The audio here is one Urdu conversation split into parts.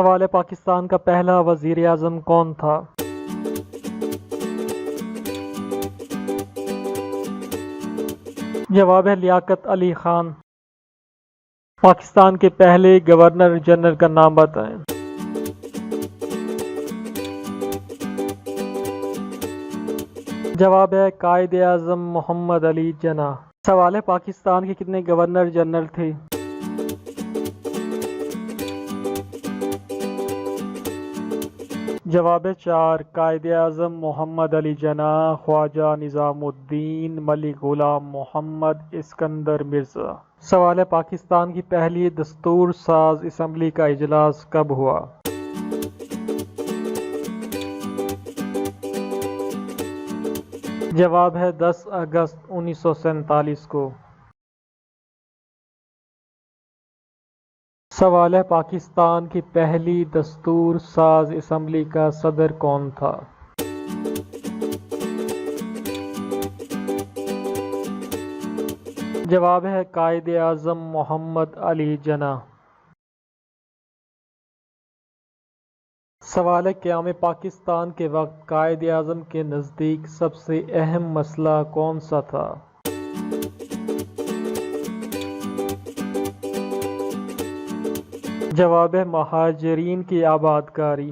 سوال ہے پاکستان کا پہلا وزیر اعظم کون تھا؟ جواب ہے لیاقت علی خان۔ پاکستان کے پہلے گورنر جنرل کا نام بتائیں۔ جواب ہے قائد اعظم محمد علی جناح۔ سوال ہے پاکستان کے کتنے گورنر جنرل تھے؟ جواب ہے 4۔ قائد اعظم محمد علی جناح، خواجہ نظام الدین، ملک غلام محمد، اسکندر مرزا۔ سوال ہے پاکستان کی پہلی دستور ساز اسمبلی کا اجلاس کب ہوا؟ جواب ہے 10 اگست 1947 کو۔ سوال ہے پاکستان کی پہلی دستور ساز اسمبلی کا صدر کون تھا؟ جواب ہے قائد اعظم محمد علی جناح۔ سوال ہے قیام پاکستان کے وقت قائد اعظم کے نزدیک سب سے اہم مسئلہ کون سا تھا؟ جواب ہے مہاجرین کی آباد کاری۔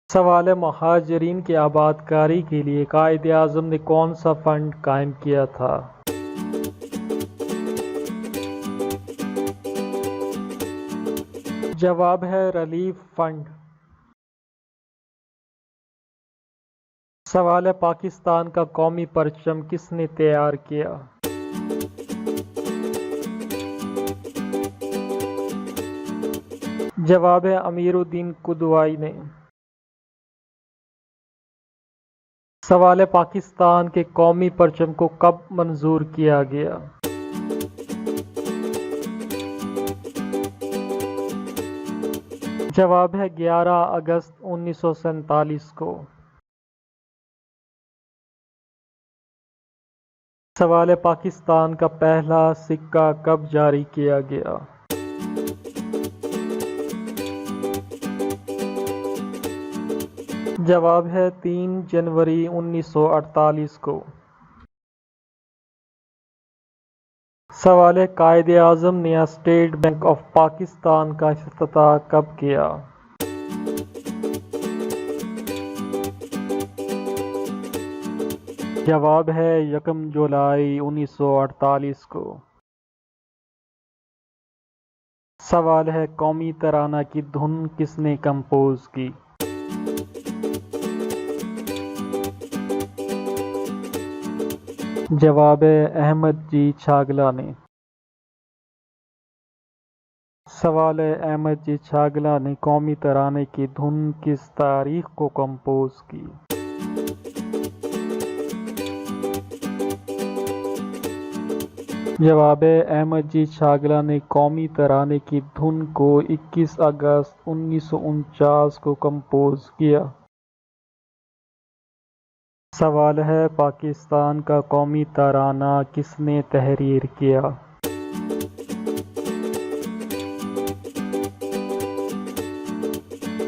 سوال ہے مہاجرین کی آباد کاری کے لیے قائد اعظم نے کون سا فنڈ قائم کیا تھا؟ جواب ہے ریلیف فنڈ۔ سوال ہے پاکستان کا قومی پرچم کس نے تیار کیا؟ جواب ہے امیر الدین کدوائی نے۔ سوال ہے پاکستان کے قومی پرچم کو کب منظور کیا گیا؟ جواب ہے 11 اگست 1947 کو۔ سوال ہے پاکستان کا پہلا سکہ کب جاری کیا گیا؟ جواب ہے 3 جنوری 1948 کو۔ سوال ہے قائد اعظم نے اسٹیٹ بینک آف پاکستان کا افتتاح کب کیا؟ جواب ہے 1 جولائی 1948 کو۔ سوال ہے قومی ترانہ کی دھن کس نے کمپوز کی؟ جواب ہے احمد جی چھاگلا نے۔ سوال ہے احمد جی چھاگلا نے قومی ترانے کی دھن کس تاریخ کو کمپوز کی؟ جواب ہے احمد جی چھاگلا نے قومی ترانے کی دھن کو 21 اگست 1949 کو کمپوز کیا۔ سوال ہے پاکستان کا قومی ترانہ کس نے تحریر کیا؟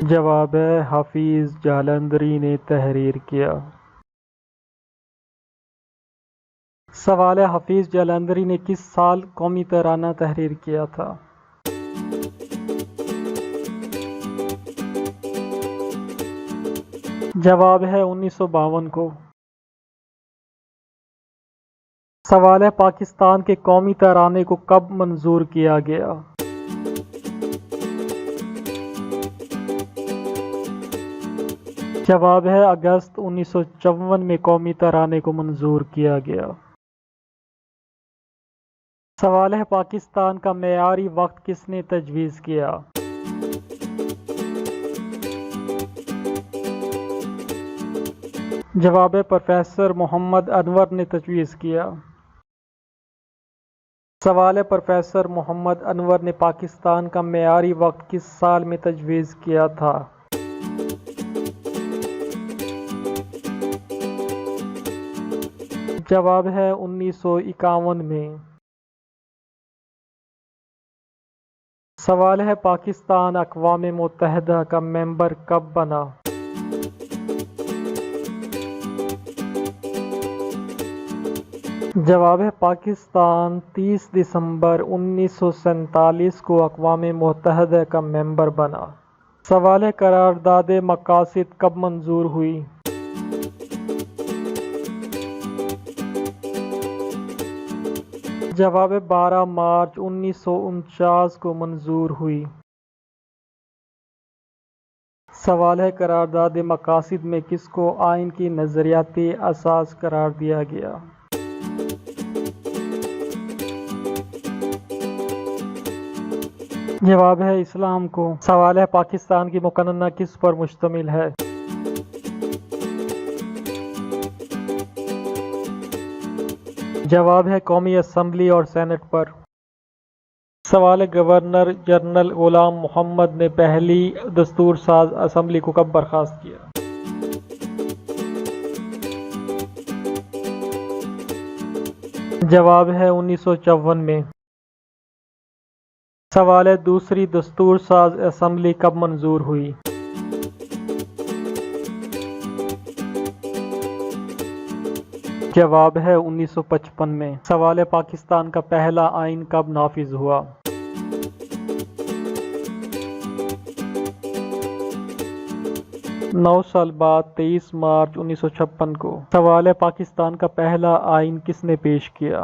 جواب ہے حفیظ جالندھری نے تحریر کیا۔ سوال ہے حفیظ جالندھری نے کس سال قومی ترانہ تحریر کیا تھا؟ جواب ہے 1952 کو۔ سوال ہے پاکستان کے قومی ترانے کو کب منظور کیا گیا؟ جواب ہے اگست 1954 میں قومی ترانے کو منظور کیا گیا۔ سوال ہے پاکستان کا معیاری وقت کس نے تجویز کیا؟ جواب ہے پروفیسر محمد انور نے تجویز کیا۔ سوال ہے پروفیسر محمد انور نے پاکستان کا معیاری وقت کس سال میں تجویز کیا تھا؟ جواب ہے 1951 میں۔ سوال ہے پاکستان اقوام متحدہ کا ممبر کب بنا؟ جواب ہے پاکستان 30 دسمبر 1947 کو اقوام متحدہ کا ممبر بنا۔ سوال ہے قرارداد مقاصد کب منظور ہوئی؟ جواب 12 مارچ 1949 کو منظور ہوئی۔ سوال ہے قرارداد مقاصد میں کس کو آئین کی نظریاتی اساس قرار دیا گیا؟ جواب ہے اسلام کو۔ سوال ہے پاکستان کی مقننہ کس پر مشتمل ہے؟ جواب ہے قومی اسمبلی اور سینٹ پر۔ سوال ہے گورنر جنرل غلام محمد نے پہلی دستور ساز اسمبلی کو کب برخاست کیا؟ جواب ہے 1954 میں۔ سوال ہے دوسری دستور ساز اسمبلی کب منظور ہوئی؟ جواب ہے 1955 میں۔ سوال ہے پاکستان کا پہلا آئین کب نافذ ہوا؟ نو سال بعد 23 مارچ 1956 کو۔ سوال ہے پاکستان کا پہلا آئین کس نے پیش کیا؟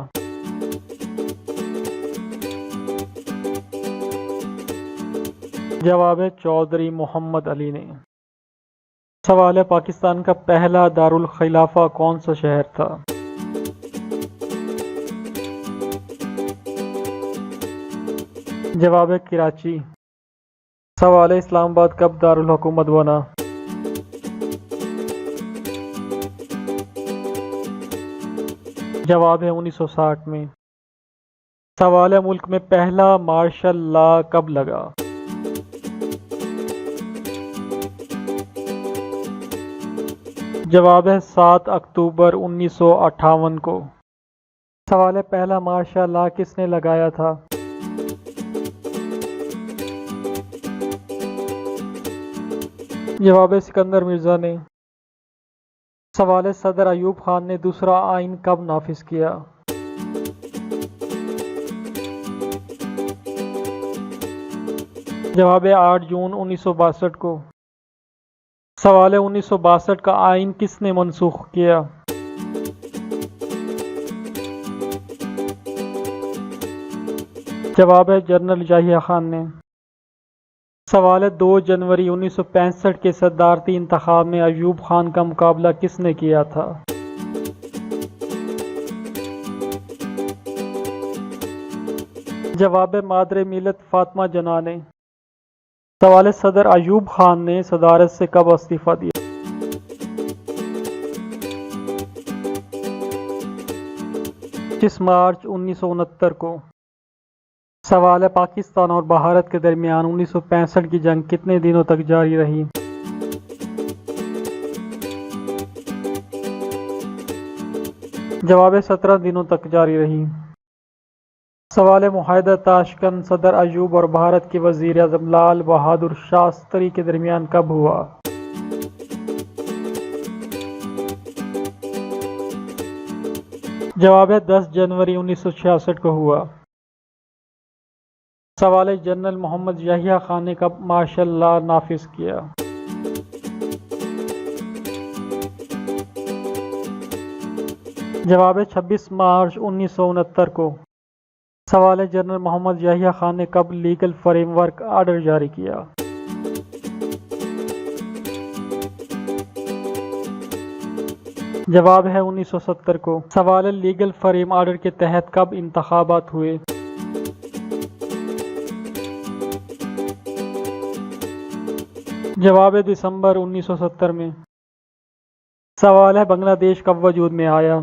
جواب ہے چودھری محمد علی نے۔ سوال ہے پاکستان کا پہلا دارالخلافہ کون سا شہر تھا؟ جواب ہے کراچی۔ سوال ہے اسلام آباد کب دارالحکومت بنا؟ جواب ہے 1960 میں۔ سوال ہے ملک میں پہلا مارشل لا کب لگا؟ جواب ہے 7 اکتوبر 1958 کو۔ سوال ہے پہلا مارشل لا کس نے لگایا تھا؟ جواب ہے سکندر مرزا نے۔ سوال ہے صدر ایوب خان نے دوسرا آئین کب نافذ کیا؟ جواب ہے 8 جون 1962 کو۔ سوال ہے 1962 کا آئین کس نے منسوخ کیا؟ جواب ہے جنرل یحییٰ خان نے۔ سوال ہے 2 جنوری 1965 کے صدارتی انتخاب میں ایوب خان کا مقابلہ کس نے کیا تھا؟ جواب ہے مادر ملت فاطمہ جناح نے۔ سوال ہے صدر ایوب خان نے صدارت سے کب استعفیٰ دیا؟ 25 مارچ 1969 کو۔ سوال ہے پاکستان اور بھارت کے درمیان 1965 کی جنگ کتنے دنوں تک جاری رہی؟ جواب ہے 17 دنوں تک جاری رہی۔ سوال ہے معاہدہ تاشکند صدر ایوب اور بھارت کے وزیر اعظم لال بہادر شاستری کے درمیان کب ہوا؟ جواب ہے 10 جنوری 1966 کو ہوا۔ سوال ہے جنرل محمد یحییٰ خان نے کب مارشل لا نافذ کیا؟ جواب ہے 26 مارچ 1969 کو۔ سوال ہے جنرل محمد یحییٰ خان نے کب لیگل فریم ورک آرڈر جاری کیا؟ جواب ہے 1970 کو۔ سوال ہے لیگل فریم آرڈر کے تحت کب انتخابات ہوئے؟ جواب ہے دسمبر 1970 میں۔ سوال ہے بنگلہ دیش کب وجود میں آیا؟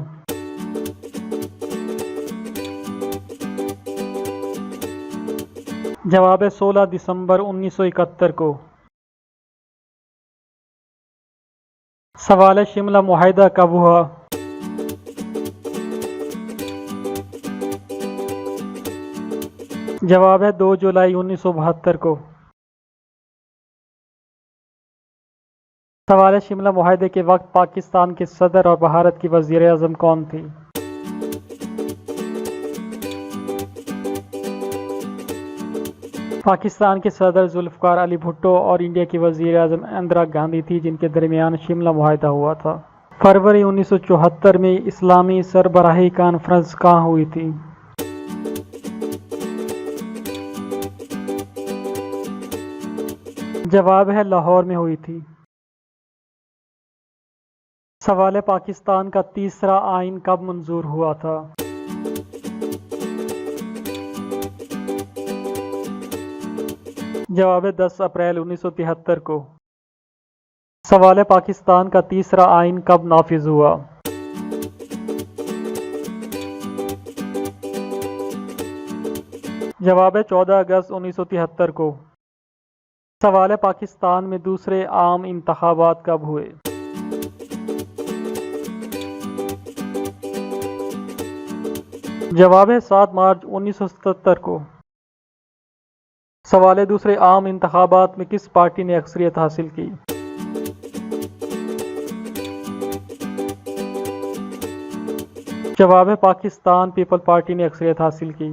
جواب ہے 16 دسمبر 1971 کو۔ سوال ہے شملہ معاہدہ کب ہوا؟ جواب ہے 2 جولائی 1972 کو۔ سوال ہے شملہ معاہدے کے وقت پاکستان کے صدر اور بھارت کی وزیر اعظم کون تھی؟ پاکستان کے صدر ذوالفقار علی بھٹو اور انڈیا کی وزیر اعظم اندرا گاندھی تھی، جن کے درمیان شملہ معاہدہ ہوا تھا۔ فروری 1974 میں اسلامی سربراہی کانفرنس کہاں ہوئی تھی؟ جواب ہے لاہور میں ہوئی تھی۔ سوال ہے پاکستان کا تیسرا آئین کب منظور ہوا تھا؟ جواب ہے 10 اپریل 1973 کو۔ سوال ہے پاکستان کا تیسرا آئین کب نافذ ہوا؟ جواب ہے 14 اگست 1973 کو۔ سوال ہے پاکستان میں دوسرے عام انتخابات کب ہوئے؟ جواب ہے 7 مارچ 1977 کو۔ سوال ہے دوسرے عام انتخابات میں کس پارٹی نے اکثریت حاصل کی؟ جواب ہے پاکستان پیپل پارٹی نے اکثریت حاصل کی۔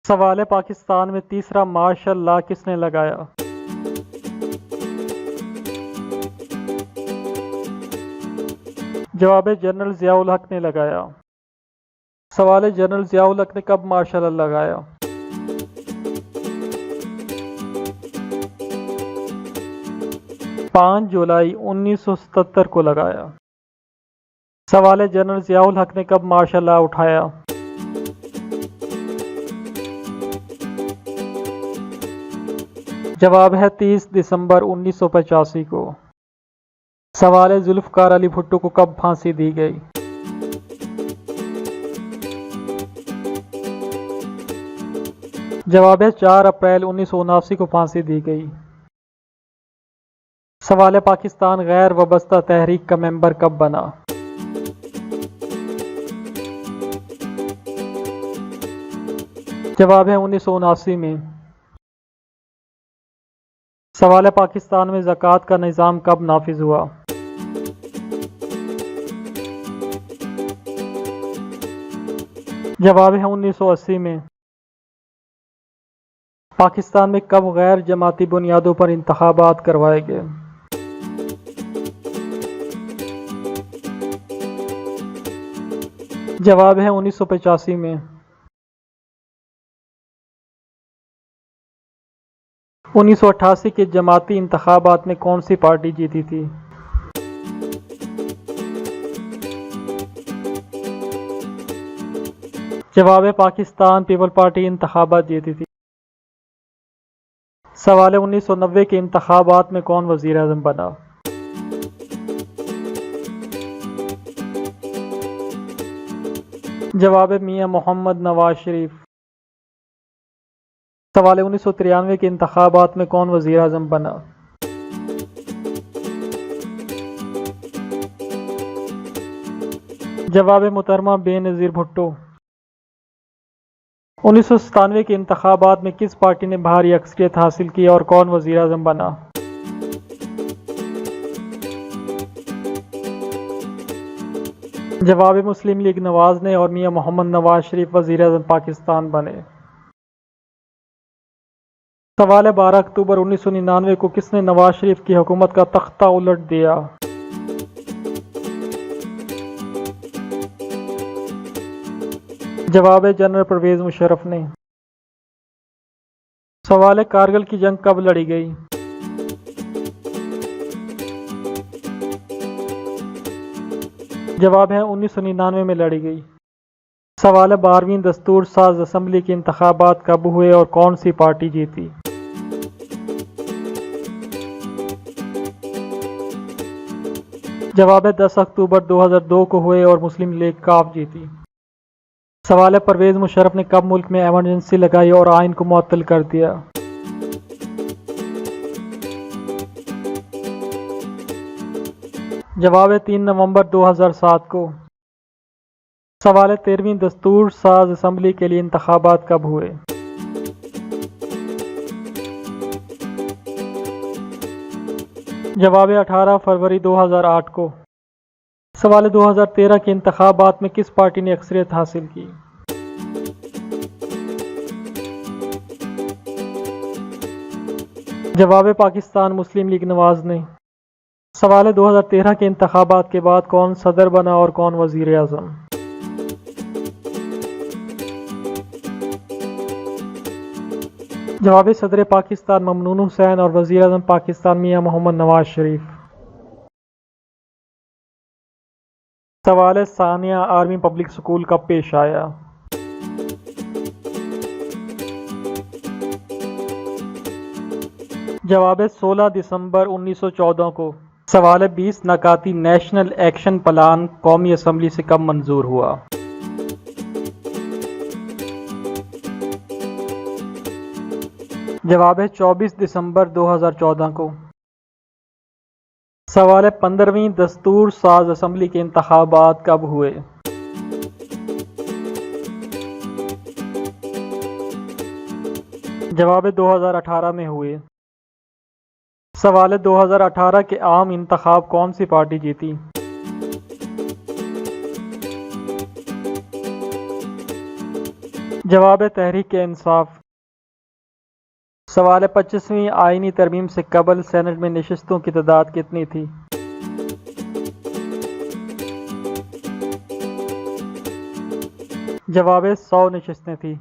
سوال ہے پاکستان میں تیسرا مارشل لا کس نے لگایا؟ جواب ہے جنرل ضیاء الحق نے لگایا۔ سوال ہے جنرل ضیاء الحق نے کب مارشل لا لگایا؟ 5 جولائی 1977 کو لگایا۔ سوال ہے جنرل ضیاء الحق نے کب مارشل لا اٹھایا؟ جواب ہے 30 دسمبر 1985 کو۔ سوال ہے ذوالفقار علی بھٹو کو کب پھانسی دی گئی؟ جواب ہے 4 اپریل 1979 کو پھانسی دی گئی۔ سوال ہے پاکستان غیر وابستہ تحریک کا ممبر کب بنا؟ جواب ہے 1979 میں۔ سوال ہے پاکستان میں زکوٰۃ کا نظام کب نافذ ہوا؟ جواب ہے 1980 میں۔ پاکستان میں کب غیر جماعتی بنیادوں پر انتخابات کروائے گئے؟ جواب ہے 1985 میں۔ 1988 کے جماعتی انتخابات میں کون سی پارٹی جیتی تھی؟ جواب ہے پاکستان پیپل پارٹی انتخابات جیتی تھی۔ سوال ہے 1990 کے انتخابات میں کون وزیر اعظم بنا؟ جواب ہے میاں محمد نواز شریف۔ سوال ہے 1993 کے انتخابات میں کون وزیر اعظم بنا؟ جواب ہے محترمہ بے نظیر بھٹو۔ 1997 کے انتخابات میں کس پارٹی نے بھاری اکثریت حاصل کی اور کون وزیر اعظم بنا؟ جواب مسلم لیگ نواز نے اور میاں محمد نواز شریف وزیر اعظم پاکستان بنے۔ سوال ہے 12 اکتوبر 1999 کو کس نے نواز شریف کی حکومت کا تختہ الٹ دیا؟ جواب ہے جنرل پرویز مشرف نے۔ سوال ہے کارگل کی جنگ کب لڑی گئی؟ جواب ہے 1999 میں لڑی گئی۔ سوال ہے 12ویں دستور ساز اسمبلی کے انتخابات کب ہوئے اور کون سی پارٹی جیتی؟ جواب ہے 10 اکتوبر 2002 کو ہوئے اور مسلم لیگ کاف جیتی۔ سوال ہے پرویز مشرف نے کب ملک میں ایمرجنسی لگائی اور آئین کو معطل کر دیا؟ جواب ہے 3 نومبر 2007 کو۔ سوال ہے 13ویں دستور ساز اسمبلی کے لیے انتخابات کب ہوئے؟ جواب 18 فروری 2008 کو۔ سوال 2013 کے انتخابات میں کس پارٹی نے اکثریت حاصل کی؟ جواب پاکستان مسلم لیگ نواز نے۔ سوال 2013 کے انتخابات کے بعد کون صدر بنا اور کون وزیر اعظم؟ جواب صدر پاکستان ممنون حسین اور وزیر اعظم پاکستان میاں محمد نواز شریف۔ سوال ثانیہ آرمی پبلک سکول کب پیش آیا؟ جواب 16 دسمبر 1914 کو۔ سوال 20 نکاتی نیشنل ایکشن پلان قومی اسمبلی سے کب منظور ہوا؟ جواب 24 دسمبر 2014 کو۔ سوال 15ویں دستور ساز اسمبلی کے انتخابات کب ہوئے؟ جواب 2018 میں ہوئے۔ سوال 2018 کے عام انتخاب کون سی پارٹی جیتی؟ جواب تحریک انصاف۔ سوال 25ویں آئینی ترمیم سے قبل سینٹ میں نشستوں کی تعداد کتنی تھی؟ جواب 100 نشستیں تھیں۔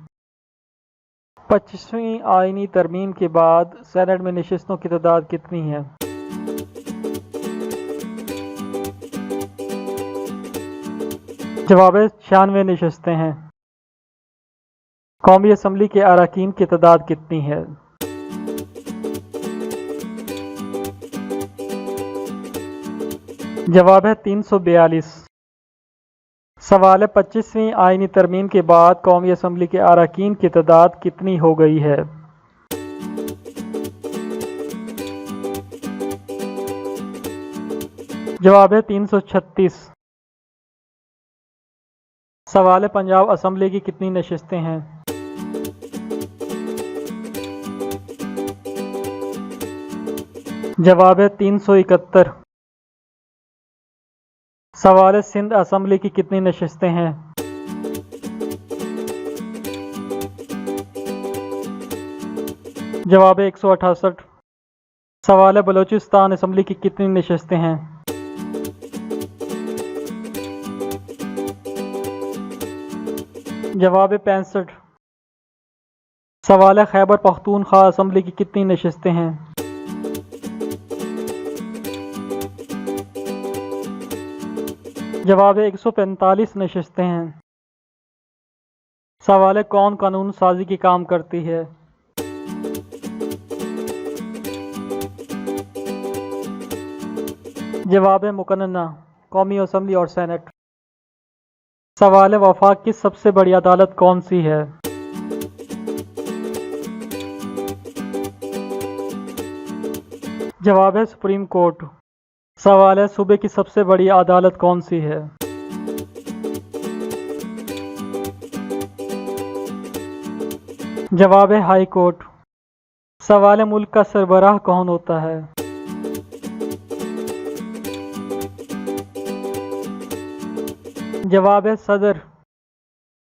25ویں آئینی ترمیم کے بعد سینٹ میں نشستوں کی تعداد کتنی ہے؟ جواب 96 نشستیں ہیں۔ قومی اسمبلی کے اراکین کی تعداد کتنی ہے؟ جواب ہے 342۔ سوال 25ویں آئینی ترمیم کے بعد قومی اسمبلی کے اراکین کی تعداد کتنی ہو گئی ہے؟ جواب ہے 336۔ سوال پنجاب اسمبلی کی کتنی نشستیں ہیں؟ جواب ہے 371۔ سوال سندھ اسمبلی کی کتنی نشستیں ہیں؟ جواب 168۔ سوال بلوچستان اسمبلی کی کتنی نشستیں ہیں؟ جواب 65۔ سوال خیبر پختونخوا اسمبلی کی کتنی نشستیں ہیں؟ جواب 145 نشستیں ہیں۔ سوال کون قانون سازی کی کام کرتی ہے؟ جواب مقننہ قومی اسمبلی اور سینٹ۔ سوال وفاق کی سب سے بڑی عدالت کون سی ہے؟ جواب ہے سپریم کورٹ۔ سوال ہے صوبے کی سب سے بڑی عدالت کون سی ہے؟ جواب ہے ہائی کورٹ۔ سوال ملک کا سربراہ کون ہوتا ہے؟ جواب ہے صدر۔